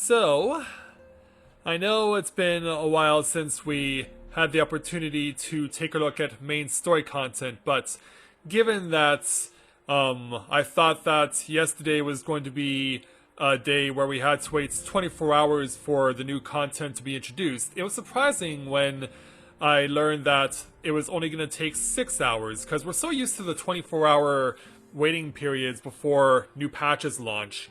So, I know it's been a while since we had the opportunity to take a look at main story content, but given that I thought that yesterday was going to be a day where we had to wait 24 hours for the new content to be introduced, it was surprising when I learned that it was only going to take 6 hours, because we're so used to the 24-hour waiting periods before new patches launch.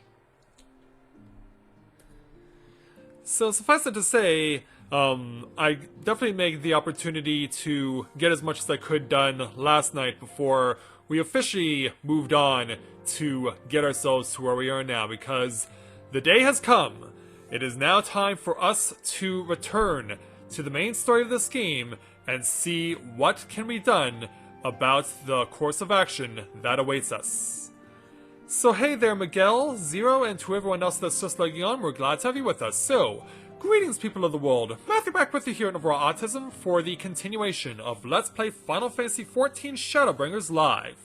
So suffice it to say, I definitely made the opportunity to get as much as I could done last night before we officially moved on to get ourselves to where we are now, because the day has come. It is now time for us to return to the main story of this game and see what can be done about the course of action that awaits us. So hey there, Miguel, Zero, and to everyone else that's just logging on, we're glad to have you with us. So, greetings people of the world, Matthew back with you here at Overall Autism for the continuation of Let's Play Final Fantasy XIV Shadowbringers Live.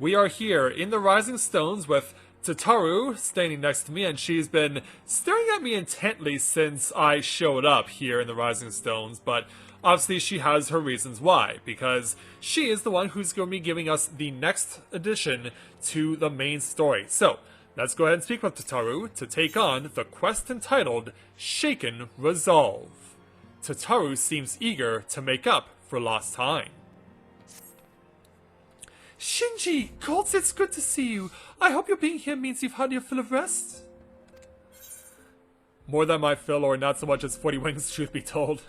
We are here in the Rising Stones with Tataru standing next to me, and she's been staring at me intently since I showed up here in the Rising Stones, but obviously she has her reasons why, because she is the one who's going to be giving us the next addition to the main story. So, let's go ahead and speak with Tataru to take on the quest entitled Shaken Resolve. Tataru seems eager to make up for lost time. Shinji, gods, it's good to see you. I hope your being here means you've had your fill of rest. More than my fill, or not so much as 40 wings, truth be told.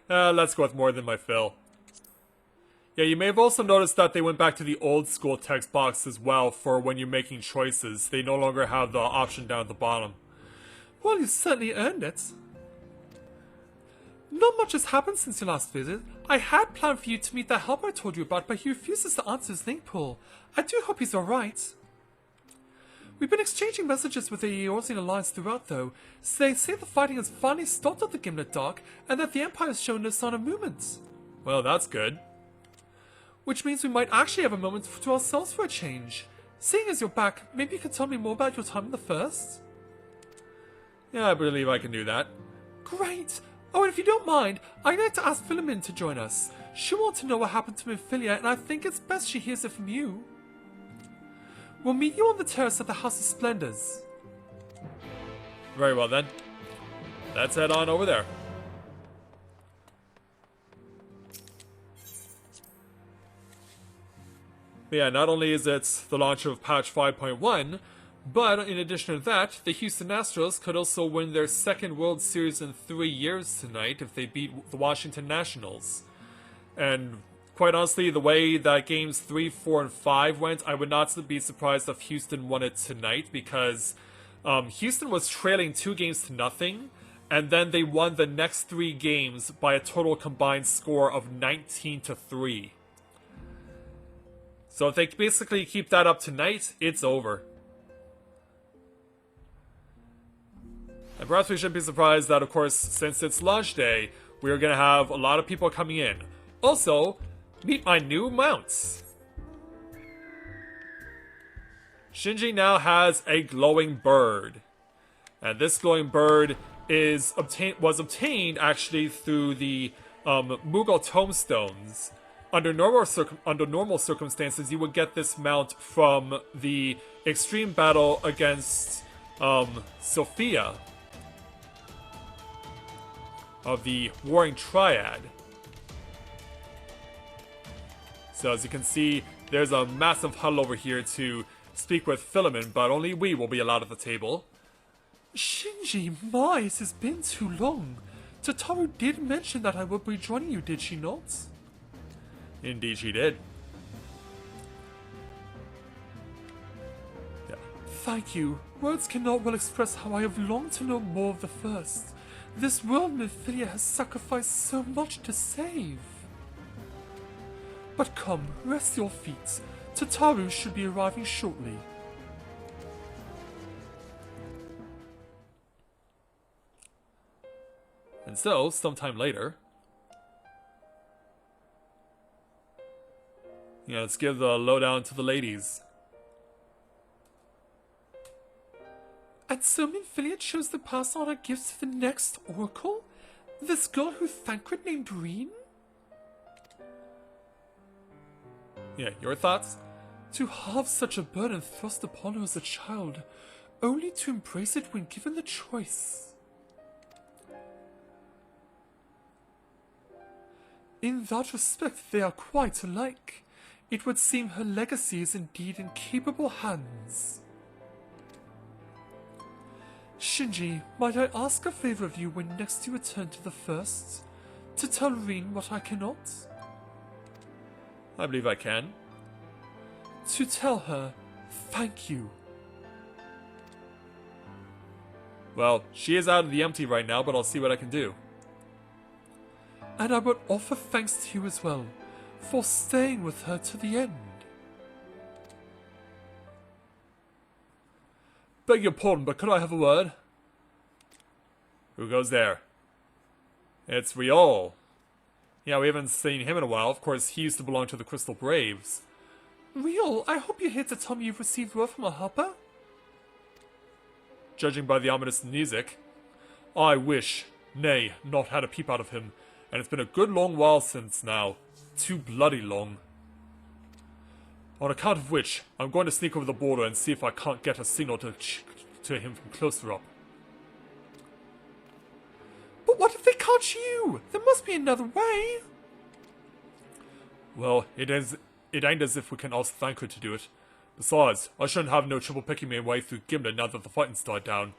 Let's go with more than my fill. Yeah, you may have also noticed that they went back to the old school text box as well for when you're making choices. They no longer have the option down at the bottom. Well, you certainly earned it. Not much has happened since your last visit. I had planned for you to meet that helper I told you about, but he refuses to answer his link pool. I do hope he's alright. We've been exchanging messages with the Eorzean Alliance throughout, though. So they say the fighting has finally stopped at the Gimlet Dock, and that the Empire has shown no sign of movement. Well, that's good. Which means we might actually have a moment to ourselves for a change. Seeing as you're back, maybe you could tell me more about your time in the First? Yeah, I believe I can do that. Great! Oh, and if you don't mind, I'd like to ask Philomene to join us. She wants to know what happened to Mephilia, and I think it's best she hears it from you. We'll meet you on the terrace at the House of Splendors. Very well then. Let's head on over there. But yeah, not only is it the launch of patch 5.1, but in addition to that, the Houston Astros could also win their second World Series in 3 years tonight if they beat the Washington Nationals. And quite honestly, the way that games 3, 4, and 5 went, I would not be surprised if Houston won it tonight, because Houston was trailing 2-0, and then they won the next 3 games by a total combined score of 19-3. So if they basically keep that up tonight, it's over. And perhaps we shouldn't be surprised that, of course, since it's launch day, we are going to have a lot of people coming in. Also, meet my new mounts. Shinji now has a glowing bird. And this glowing bird was obtained actually through the Mughal tombstones. Under normal circumstances, you would get this mount from the extreme battle against Sophia of the Warring Triad. So as you can see, there's a massive huddle over here to speak with Philomene, but only we will be allowed at the table. Shinji, my, it has been too long. Tataru did mention that I would be joining you, did she not? Indeed she did. Yeah. Thank you. Words cannot well express how I have longed to know more of the First. This world Mephilia has sacrificed so much to save. But come, rest your feet. Tataru should be arriving shortly. And so, sometime later... Yeah, let's give the lowdown to the ladies. And so Minfilia chose to pass on her gifts to the next oracle? This girl who Thancred named Reen? Yeah, your thoughts? To have such a burden thrust upon her as a child, only to embrace it when given the choice. In that respect, they are quite alike. It would seem her legacy is indeed in capable hands. Shinji, might I ask a favor of you when next you return to the First? To tell Reen what I cannot? I believe I can. To tell her, thank you. Well, she is out of the empty right now, but I'll see what I can do. And I would offer thanks to you as well, for staying with her to the end. Beg your pardon, but could I have a word? Who goes there? It's Riol. Yeah, we haven't seen him in a while. Of course, he used to belong to the Crystal Braves. Riol, I hope you're here to tell me you've received word from a helper? Judging by the ominous music, I wish, nay, not had a peep out of him, and it's been a good long while since now. Too bloody long. On account of which, I'm going to sneak over the border and see if I can't get a signal to him from closer up. But what if they catch you? There must be another way. Well, it ain't as if we can ask Thancred to do it. Besides, I shouldn't have no trouble picking my way through Gimlet now that the fighting's died down.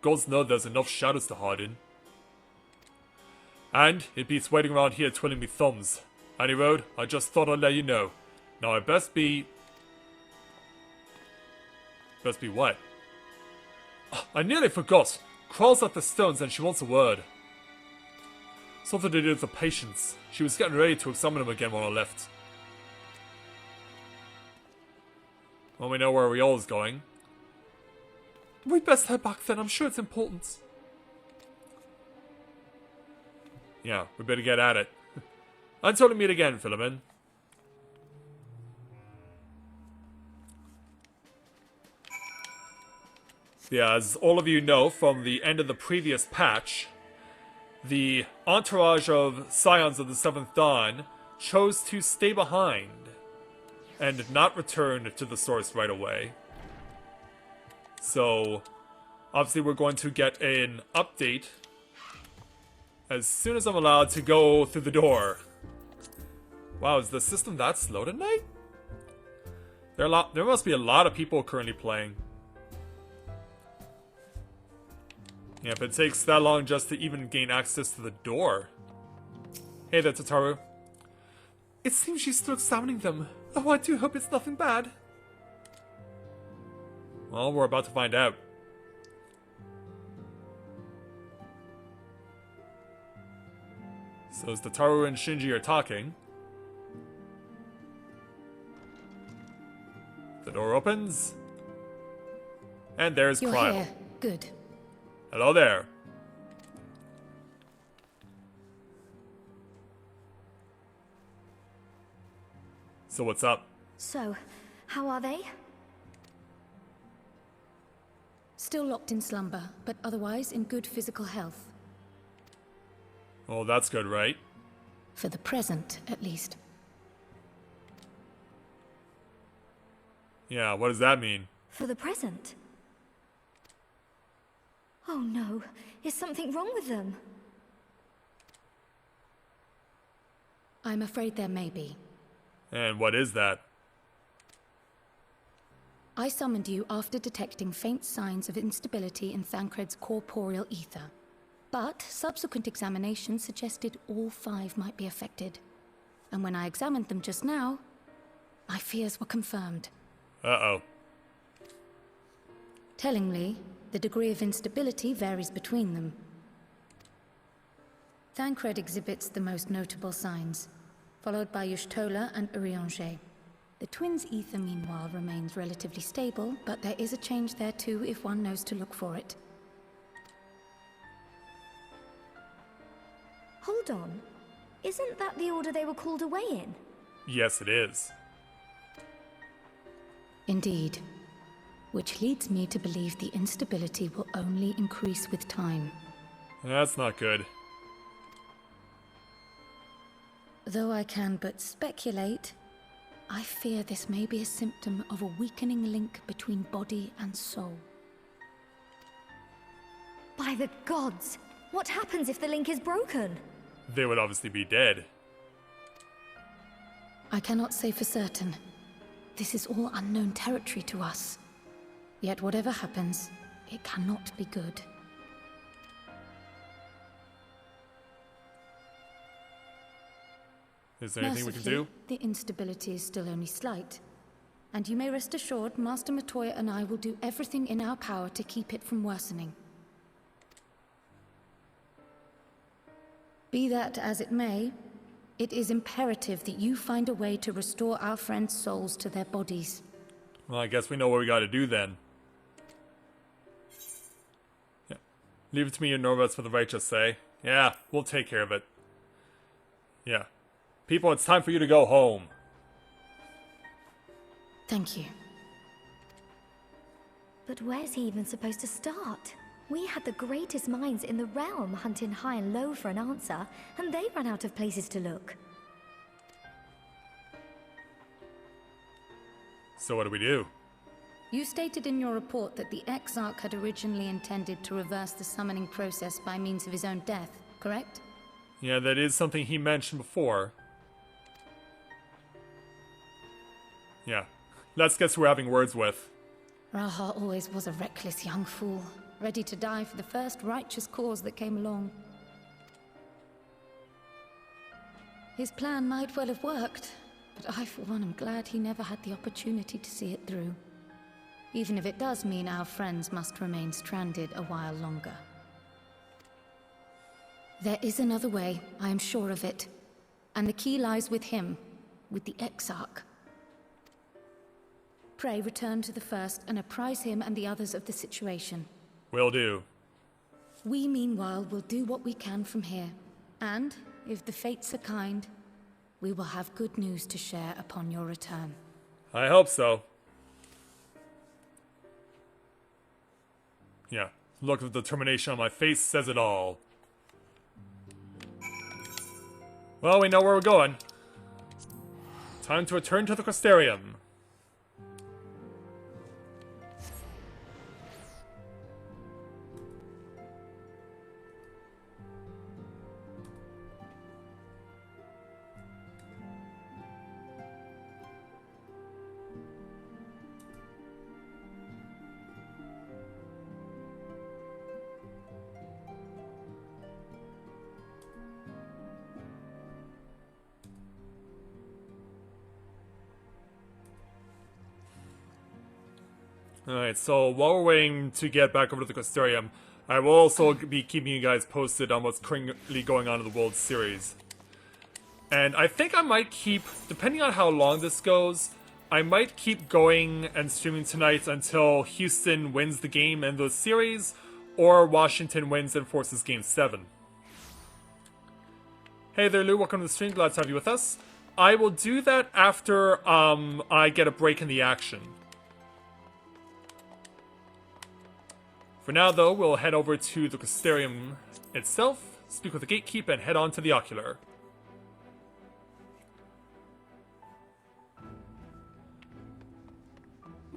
Gods know there's enough shadows to hide in. And it beats waiting around here twiddling me thumbs. Any road, I just thought I'd let you know. Now I best be... Best be what? I nearly forgot. Crawls at the stones and she wants a word. Something to do with the patients. She was getting ready to examine them again when I left. Well, we know where we all is going. We'd best head back then, I'm sure it's important. Yeah, we better get at it. Until we meet again, Philemon. Yeah, as all of you know from the end of the previous patch, the entourage of Scions of the Seventh Dawn chose to stay behind and not return to the source right away. So, obviously we're going to get an update as soon as I'm allowed to go through the door. Wow, is the system that slow tonight? There must be a lot of people currently playing. Yeah, if it takes that long just to even gain access to the door. Hey there, Tataru. It seems she's still examining them. Oh, I do hope it's nothing bad. Well, we're about to find out. So as Tataru and Shinji are talking, the door opens, and there's You're Cryle. here. Good. Hello there. So what's up? So, how are they? Still locked in slumber, but otherwise in good physical health. Oh, that's good, right? For the present, at least. Yeah, what does that mean? For the present? Oh no, is something wrong with them? I'm afraid there may be. And what is that? I summoned you after detecting faint signs of instability in Thancred's corporeal ether. But subsequent examination suggested all 5 might be affected. And when I examined them just now, my fears were confirmed. Uh-oh. Tellingly, the degree of instability varies between them. Thancred exhibits the most notable signs, followed by Y'shtola and Urianger. The twins' ether, meanwhile, remains relatively stable, but there is a change there too if one knows to look for it. Hold on. Isn't that the order they were called away in? Yes, it is. Indeed. which leads me to believe the instability will only increase with time. That's not good. Though I can but speculate, I fear this may be a symptom of a weakening link between body and soul. By the gods! What happens if the link is broken? They would obviously be dead. I cannot say for certain. This is all unknown territory to us. Yet whatever happens, it cannot be good. Is there anything we can do? The instability is still only slight. And you may rest assured, Master Matoya and I will do everything in our power to keep it from worsening. Be that as it may, it is imperative that you find a way to restore our friends' souls to their bodies. Well, I guess we know what we gotta do then. Yeah. Leave it to me and Norvus for the righteous say. Yeah, we'll take care of it. Yeah. People, it's time for you to go home. Thank you. But where's he even supposed to start? We had the greatest minds in the realm hunting high and low for an answer, and they ran out of places to look. So what do we do? You stated in your report that the Exarch had originally intended to reverse the summoning process by means of his own death, correct? Yeah, that is something he mentioned before. Yeah. Let's guess who we're having words with. Raha always was a reckless young fool, ready to die for the first righteous cause that came along. His plan might well have worked, but I for one am glad he never had the opportunity to see it through. Even if it does mean our friends must remain stranded a while longer. There is another way, I am sure of it. And the key lies with him, with the Exarch. Pray return to the First and apprise him and the others of the situation. Will do. We, meanwhile, will do what we can from here. And, if the fates are kind, we will have good news to share upon your return. I hope so. Yeah. Look at the determination on my face says it all. Well, we know where we're going. Time to return to the Crystarium. Alright, so while we're waiting to get back over to the Crystarium, I will also be keeping you guys posted on what's currently going on in the World Series. And I think I might keep, depending on how long this goes, I might keep going and streaming tonight until Houston wins the game in the series, or Washington wins and forces Game 7. Hey there, Lou, welcome to the stream, glad to have you with us. I will do that after I get a break in the action. For now, though, we'll head over to the Crystarium itself, speak with the gatekeeper, and head on to the Ocular.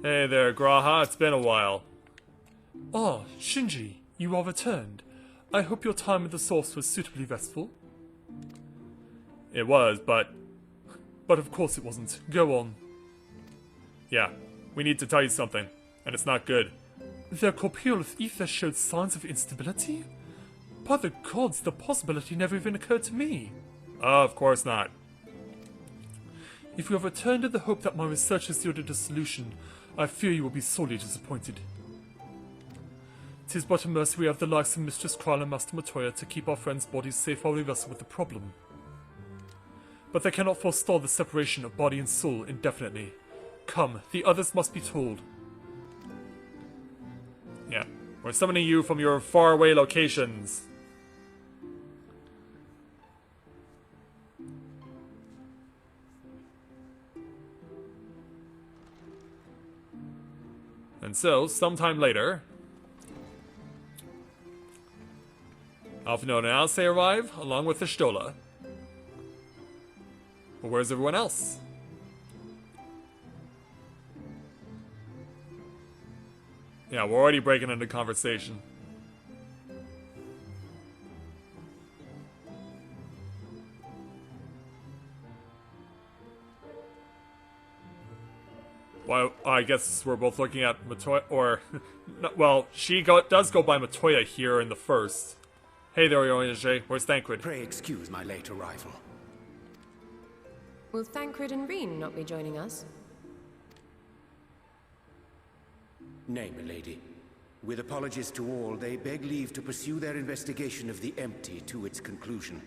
Hey there, Graha, it's been a while. Ah, Shinji, you are returned. I hope your time at the source was suitably restful. It was, but of course it wasn't. Go on. Yeah, we need to tell you something, and it's not good. Their corporeal ether showed signs of instability? By the gods, the possibility never even occurred to me. Of course not. If you have returned in the hope that my research has yielded a solution, I fear you will be sorely disappointed. 'Tis but a mercy we have the likes of Mistress Kral and Master Matoya to keep our friends' bodies safe while we wrestle with the problem. But they cannot forestall the separation of body and soul indefinitely. Come, the others must be told. Yeah, we're summoning you from your faraway locations. And so, sometime later, Alphinaud and Alice arrive, along with the Stola. But where's everyone else? Yeah, we're already breaking into conversation. Well, I guess we're both looking at Matoya, or... well, she does go by Matoya here in the first. Hey there, Orange. Where's Thancred? Pray excuse my late arrival. Will Thancred and Reen not be joining us? Nay, milady. With apologies to all, they beg leave to pursue their investigation of the empty to its conclusion.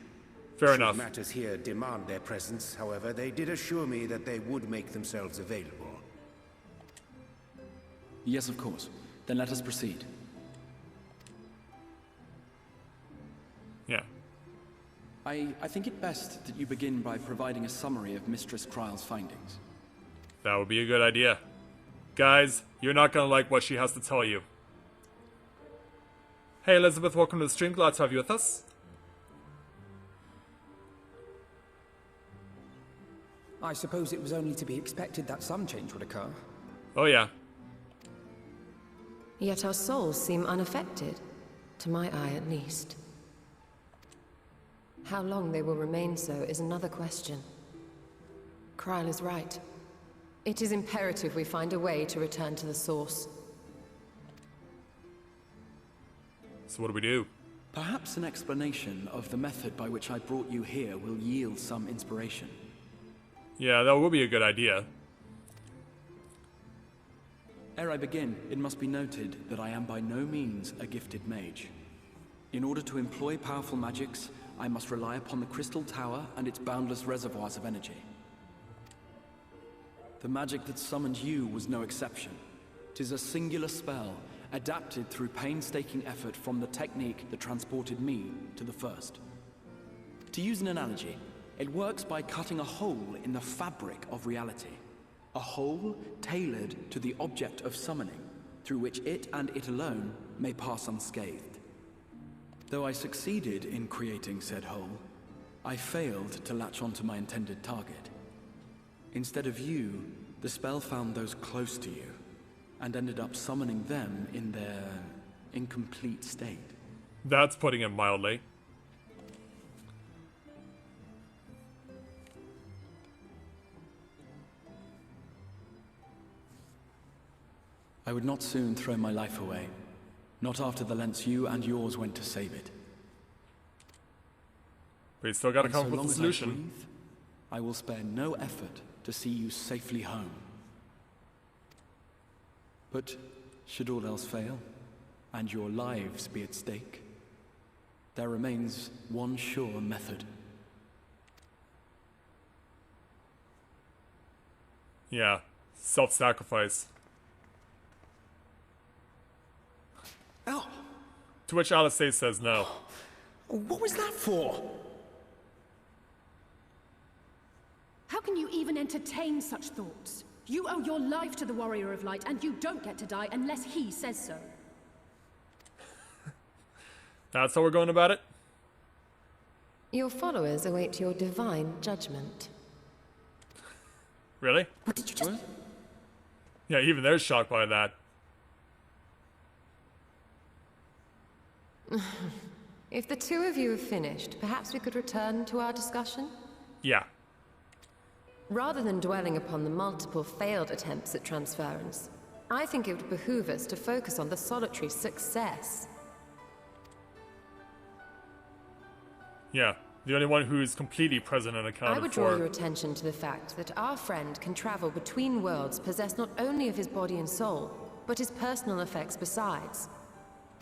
Fair Should enough. matters here demand their presence, however, they did assure me that they would make themselves available. Yes, of course. Then let us proceed. Yeah. I think it best that you begin by providing a summary of Mistress Kryle's findings. That would be a good idea. Guys, you're not gonna like what she has to tell you. Hey Elizabeth, welcome to the stream. Glad to have you with us. I suppose it was only to be expected that some change would occur. Oh yeah. Yet our souls seem unaffected, to my eye at least. How long they will remain so is another question. Kryle is right. It is imperative we find a way to return to the source. So what do we do? Perhaps an explanation of the method by which I brought you here will yield some inspiration. Yeah, that would be a good idea. Ere I begin, it must be noted that I am by no means a gifted mage. In order to employ powerful magics, I must rely upon the Crystal Tower and its boundless reservoirs of energy. The magic that summoned you was no exception. 'Tis a singular spell, adapted through painstaking effort from the technique that transported me to the first. To use an analogy, it works by cutting a hole in the fabric of reality. A hole tailored to the object of summoning, through which it and it alone may pass unscathed. Though I succeeded in creating said hole, I failed to latch onto my intended target. Instead of you, the spell found those close to you, and ended up summoning them in their incomplete state. That's putting it mildly. I would not soon throw my life away, not after the lengths you and yours went to save it. But you still gotta And come so up with long a as solution. I breathe, I will spare no effort to see you safely home. But should all else fail, and your lives be at stake, there remains one sure method. Yeah, self-sacrifice. Oh, To which Alice says no. what was that for? How can you even entertain such thoughts? You owe your life to the Warrior of Light, and you don't get to die unless he says so. That's how we're going about it? Your followers await your divine judgment. Really? What did you just... Yeah, even they're shocked by that. If the two of you have finished, perhaps we could return to our discussion? Yeah. Rather than dwelling upon the multiple failed attempts at transference, I think it would behoove us to focus on the solitary success. Yeah. The only one who's completely present and accounted I would draw your for. attention to the fact that our friend can travel between worlds possessed not only of his body and soul, but his personal effects besides.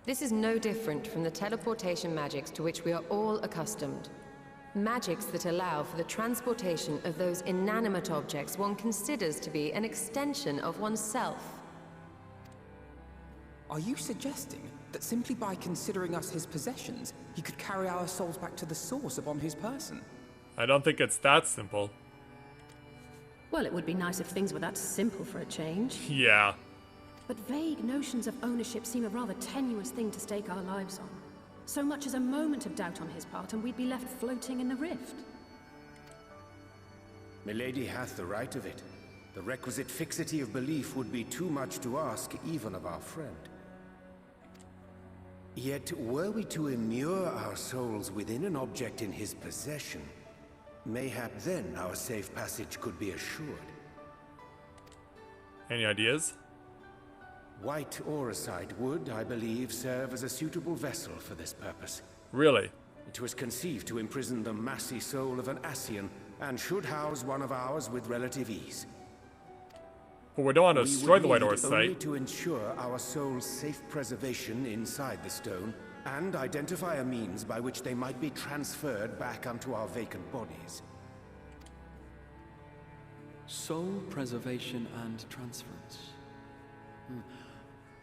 This is no different from the teleportation magics to which we are all accustomed. Magics that allow for the transportation of those inanimate objects one considers to be an extension of oneself. Are you suggesting that simply by considering us his possessions, he could carry our souls back to the source upon his person? I don't think it's that simple. Well, it would be nice if things were that simple for a change. Yeah. But vague notions of ownership seem a rather tenuous thing to stake our lives on. So much as a moment of doubt on his part, and we'd be left floating in the rift. Milady hath the right of it. The requisite fixity of belief would be too much to ask even of our friend. Yet, were we to immure our souls within an object in his possession, mayhap then our safe passage could be assured. Any ideas? White Auricide would, I believe, serve as a suitable vessel for this purpose. Really? It was conceived to imprison the massy soul of an Ascian, and should house one of ours with relative ease. But we don't want to We destroy would the White need Horse only site. to ensure our soul's safe preservation inside the stone, and identify a means by which they might be transferred back unto our vacant bodies. Soul preservation and transference.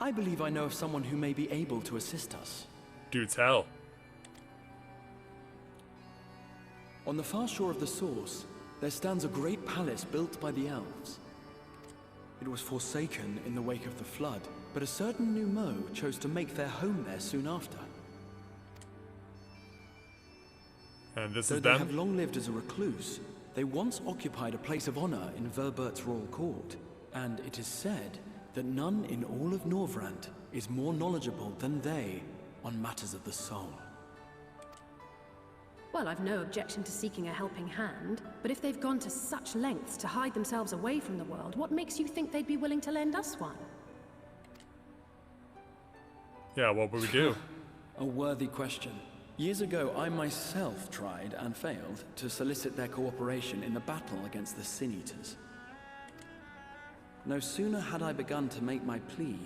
I believe I know of someone who may be able to assist us. Do tell. On the far shore of the source, there stands a great palace built by the elves. It was forsaken in the wake of the flood, but a certain Numo chose to make their home there soon after. And this Though is they them? have long lived as a recluse, they once occupied a place of honor in Verbert's royal court, and it is said that none in all of Norvrant is more knowledgeable than they on matters of the soul. Well, I've no objection to seeking a helping hand, but if they've gone to such lengths to hide themselves away from the world, what makes you think they'd be willing to lend us one? Yeah, what would we do? A worthy question. Years ago, I myself tried and failed to solicit their cooperation in the battle against the Sin Eaters. No sooner had I begun to make my plea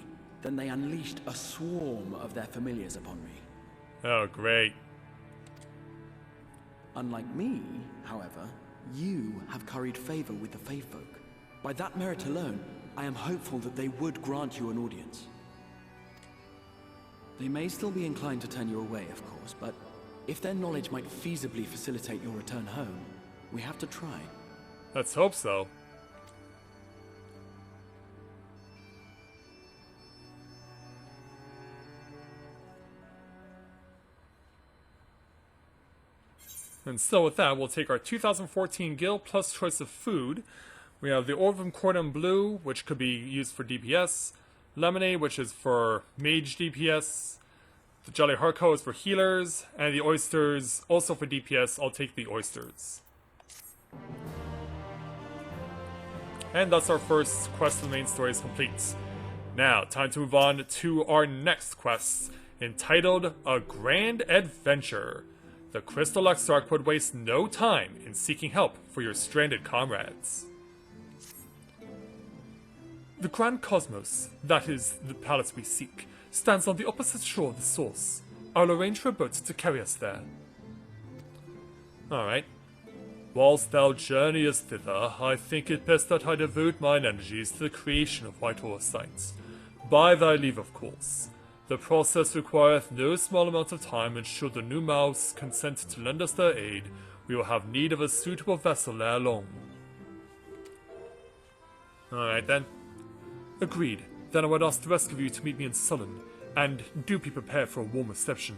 than they unleashed a swarm of their familiars upon me. Oh, great. Unlike me, however, you have curried favor with the Fae folk. By that merit alone, I am hopeful that they would grant you an audience. They may still be inclined to turn you away, of course, but if their knowledge might feasibly facilitate your return home, we have to try. Let's hope so. And so with that, we'll take our 2014 guild plus choice of food. We have the Orvum Cordon Bleu, which could be used for DPS. Lemonade, which is for mage DPS. The Jolly Harco is for healers. And the oysters, also for DPS. I'll take the oysters. And thus our first quest of the main story is complete. Now, time to move on to our next quest, entitled A Grand Adventure. The Crystal Exarch would waste no time in seeking help for your stranded comrades. The Grand Cosmos, that is, the palace we seek, stands on the opposite shore of the source. I'll arrange for a boat to carry us there. Alright. Whilst thou journeyest thither, I think it best that I devote mine energies to the creation of White Orsite. By thy leave, of course. The process requireth no small amount of time, and should the new mouse consent to lend us their aid, we will have need of a suitable vessel ere long. Alright then. Agreed. Then I would ask the rest of you to meet me in Sullen, and do be prepared for a warm reception.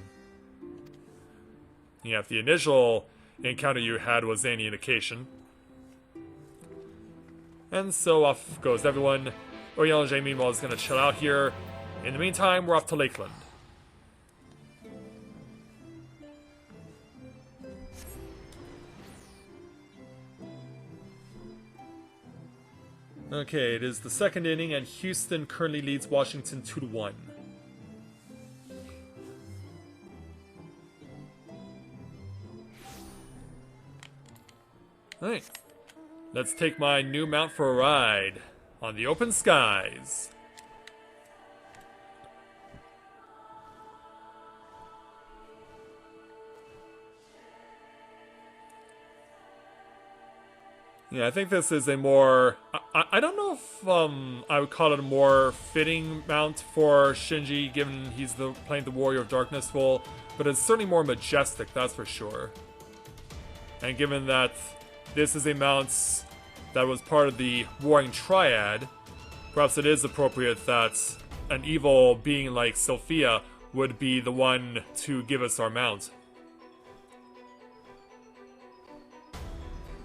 Yeah, if the initial encounter you had was any indication. And so off goes everyone. Oriel and Jamie meanwhile is going to chill out here. In the meantime, we're off to Lakeland. Okay, it is the second inning, and Houston currently leads Washington 2-1. Alright, let's take my new mount for a ride on the open skies. Yeah, I think this is a more... I don't know if I would call it a more fitting mount for Shinji, given he's playing the Warrior of Darkness role, but it's certainly more majestic, that's for sure. And given that this is a mount that was part of the Warring Triad, perhaps it is appropriate that an evil being like Sophia would be the one to give us our mount.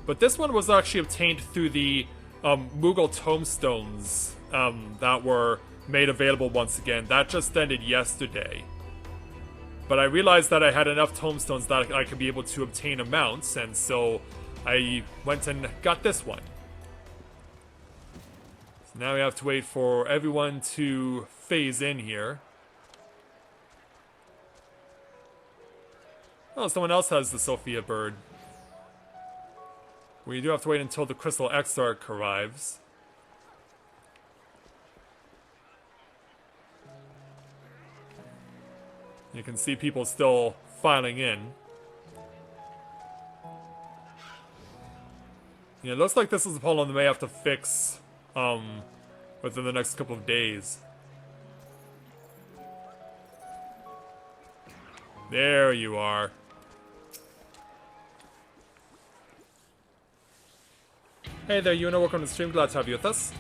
But this one was actually obtained through the Mughal tombstones that were made available once again. That just ended yesterday. But I realized that I had enough tombstones that I could be able to obtain a mount, and so I went and got this one. So now we have to wait for everyone to phase in here. Oh, someone else has the Sophia bird. We do have to wait until the Crystal Exarch arrives. You can see people still filing in. Yeah, it looks like this is a problem they may have to fix within the next couple of days. There you are. Hey there, Yuna, welcome to the stream, glad to have you with us.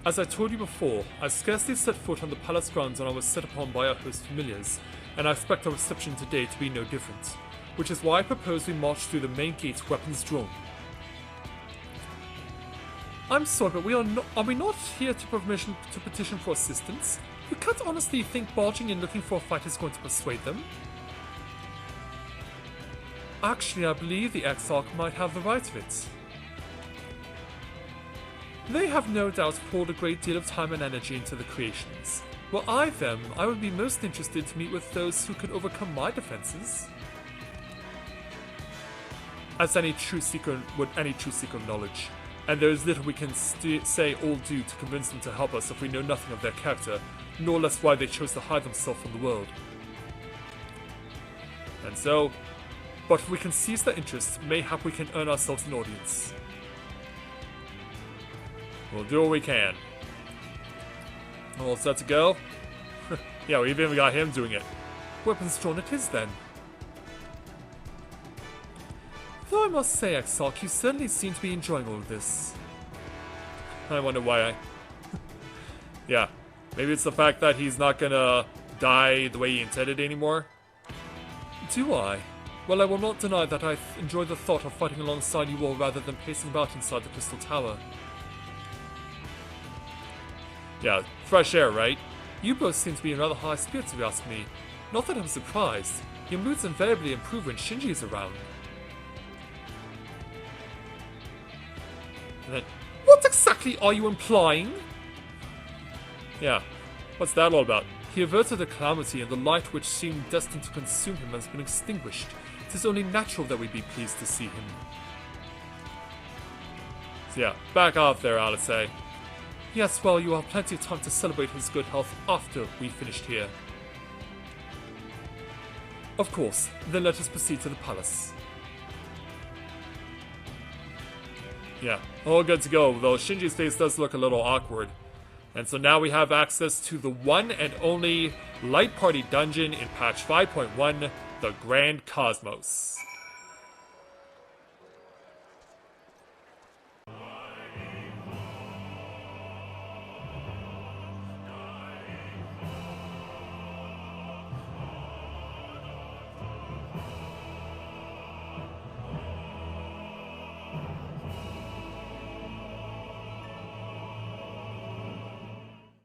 As I told you before, I scarcely set foot on the palace grounds when I was set upon by our host familiars, and I expect our reception today to be no different, which is why I propose we march through the main gate, weapons drawn. I'm sorry, but are we not here to petition for assistance? You can't honestly think barging in looking for a fight is going to persuade them. Actually, I believe the Exarch might have the right of it. They have no doubt poured a great deal of time and energy into the creations. Were I them, I would be most interested to meet with those who could overcome my defenses. As any true seeker of knowledge, and there is little we can say or do to convince them to help us if we know nothing of their character, nor less why they chose to hide themselves from the world. And so, but if we can seize their interest, mayhap we can earn ourselves an audience. We'll do what we can. All set to go? Yeah, we even got him doing it. Weapons drawn it is then. Though I must say, Exarch, you certainly seem to be enjoying all of this. I wonder why Yeah, maybe it's the fact that he's not gonna die the way he intended anymore. Do I? Well, I will not deny that I enjoy the thought of fighting alongside you all rather than pacing about inside the Crystal Tower. Yeah, fresh air, right? You both seem to be in rather high spirits if you ask me. Not that I'm surprised. Your moods invariably improve when Shinji is around. And then, what exactly are you implying? Yeah, what's that all about? He averted a calamity, and the light which seemed destined to consume him has been extinguished. It is only natural that we be pleased to see him. So yeah, back off there, I'll say. Yes, well, you have plenty of time to celebrate his good health after we finished here. Of course, then let us proceed to the palace. Yeah, all good to go, though Shinji's face does look a little awkward. And so now we have access to the one and only Light Party dungeon in patch 5.1, the Grand Cosmos.